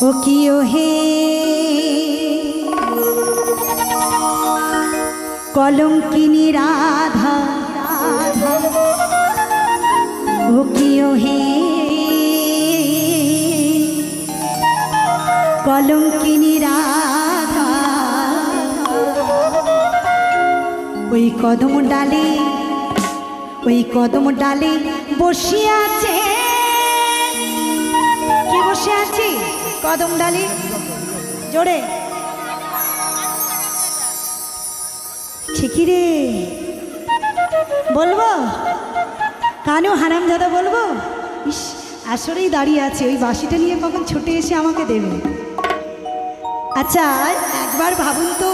ও কি ও হে কলঙ্কিনী রাধা, ও কি ও হে কলঙ্কিনী রাধা, ওই কদম ডালে বসে আছে। কে বসে আছে কদম ডালে? জোরে ঠিকই রে, বলবো কানু হারামজাদা বলবো? ইস, আসরেই দাঁড়িয়ে আছে, ওই বাঁশিটা নিয়ে কখন ছুটে এসে আমাকে দেবে। আচ্ছা একবার ভাবুন তো,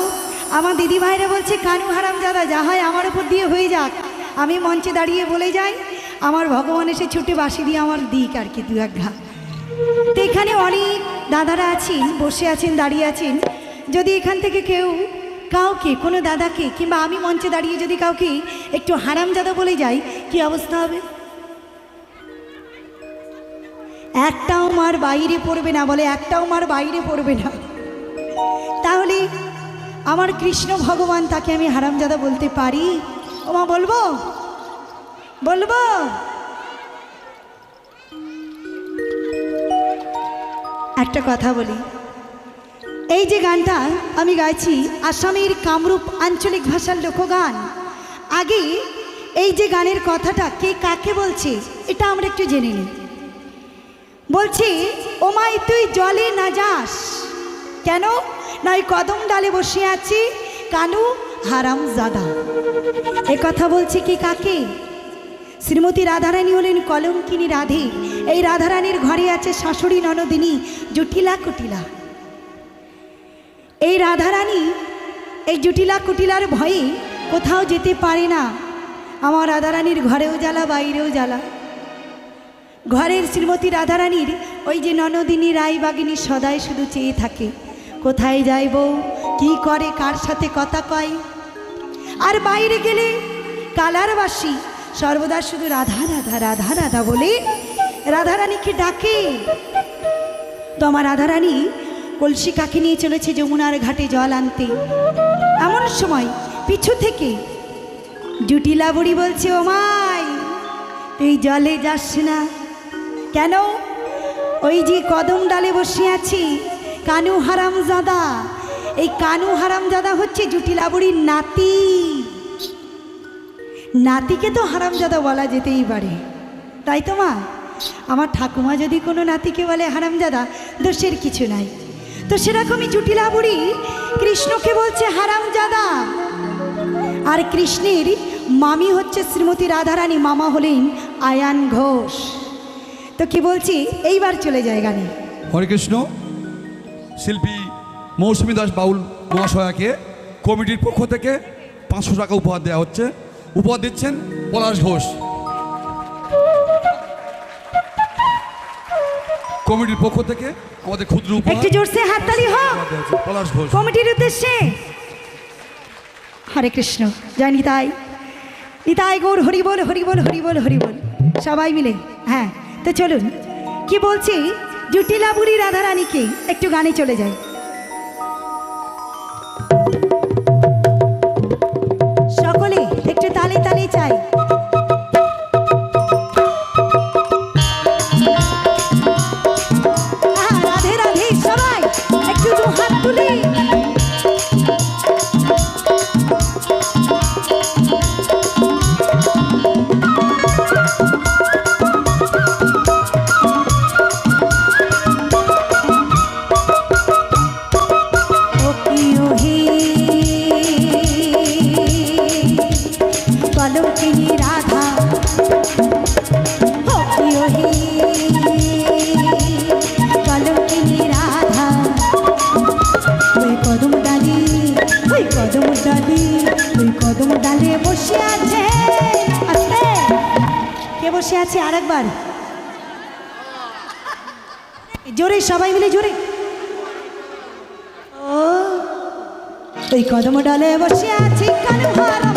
আমার দিদি ভাইরা বলছে কানু হারামজাদা, যা হয় আমার উপর দিয়ে হয়ে যাক, আমি মঞ্চে দাঁড়িয়ে বলে যাই আমার ভগবান এসে ছুটে বাঁশি দিয়ে আমার দিক আর কি দু এক ঘা। তো এখানে অনেক দাদারা আছেন, বসে আছেন, দাঁড়িয়ে আছেন। যদি এখান থেকে কাউকে কোনো দাদাকে কিংবা আমি মঞ্চে দাঁড়িয়ে যদি কাউকে একটু হারামজাদা বলে যাই, কি অবস্থা হবে? একটাও মার বাইরে পড়বে না, বলে একটাও মার বাইরে পড়বে না। তাহলে আমার কৃষ্ণ ভগবান, তাকে আমি হারামজাদা বলতে পারি? ও মা, বলবো বলবো? একটা কথা বলি, এই যে গানটা আমি গাইছি আসামের কামরূপ আঞ্চলিক ভাষার লোকগান। আগে এই যে গানের কথাটা কে কাকে বলছে এটা আমরা একটু জেনে নিই। বলছি, ওমাই তুই জলে না যাস কেন? না ওই কদম ডালে বসে আছি কানু হারামজাদা। এ কথা বলছি কি কাকে? শ্রীমতী রাধারানী হলেন কলঙ্কিনী রাধে। এই রাধারানীর ঘরে আছে শাশুড়ি ননদিনী জটিলা কুটিলা। এই রাধারানী এই জটিলা কুটিলার ভয়ে কোথাও যেতে পারে না। আমার রাধারানীর ঘরেও জ্বালা, বাইরেও জ্বালা। ঘরের শ্রীমতী রাধারানীর ওই যে ননদিনী রায়বাগিনী সদাই শুধু চেয়ে থাকে কোথায় যায় বউ, কি করে, কার সাথে কথা কয়। আর বাইরে গেলে কালারবাসী সর্বদা শুধু রাধা রাধা রাধা রাধা বলে রাধারানীকে ডাকে। তো আমার রাধারানী কলসি কাকে নিয়ে চলেছে যমুনার ঘাটে জল আনতে। এমন সময় পিছু থেকে জুটিলা বুড়ি বলছে, ও মাই তুই জলে যাস না কেন? ওই যে কদম ডালে বসে আছি কানু হারামজাদা। এই কানু হারামজাদা হচ্ছে জুটিলা বুড়ির নাতি। নাতিকে তো হারামজাদা বলা যেতেই পারে, তাই তো মা? আমার ঠাকুমা যদি কোনো নাতিকে বলে হারামজাদা, দোষের কিছু নাই। তো সেরকমই জুটিলা বুড়ি কৃষ্ণকে বলছে হারামজাদা। আর কৃষ্ণের মামি হচ্ছে শ্রীমতী রাধারানী, মামা হলেন আয়ান ঘোষ। তো কি বলছি, এইবার চলে যায় গানে। হরে কৃষ্ণ। শিল্পী মৌসুমী দাস বাউল মহাশয়াকে কমিটির পক্ষ থেকে 500 টাকা উপহার দেওয়া হচ্ছে। উপহার দিচ্ছেন পলাশ ঘোষ। কমিটির পক্ষ থেকে আমাদের ক্ষুদ্র উপহার। একটু জোরসে হাততালি হোক পলাশ ঘোষ কমিটির উদ্দেশ্যে। হরে কৃষ্ণ, জয় নিতাই, নিতাই গৌর, হরি বল হরি বল হরি বল হরি বল, সবাই মিলে। হ্যাঁ, তো চলুন, কি বলছি, জুটিলা বুড়ি রাধারানীকে একটু গানে চলে যায়। সকলে একটু তালে তালে চাই। রাধে রাধে, সবাই একটু দু হাত তুলি। কলঙ্কিনী রাধা, কলঙ্কিনী রাধা, ওই কদম ডালে, ওই কদম ডালে, ওই কদম ডালে বসে আছে। আস্তে, কে বসে আছে? আরেকবার জোরে, সবাই মিলে জোরে। ও ওই কদম ডালে বসে আছে কানু হারাম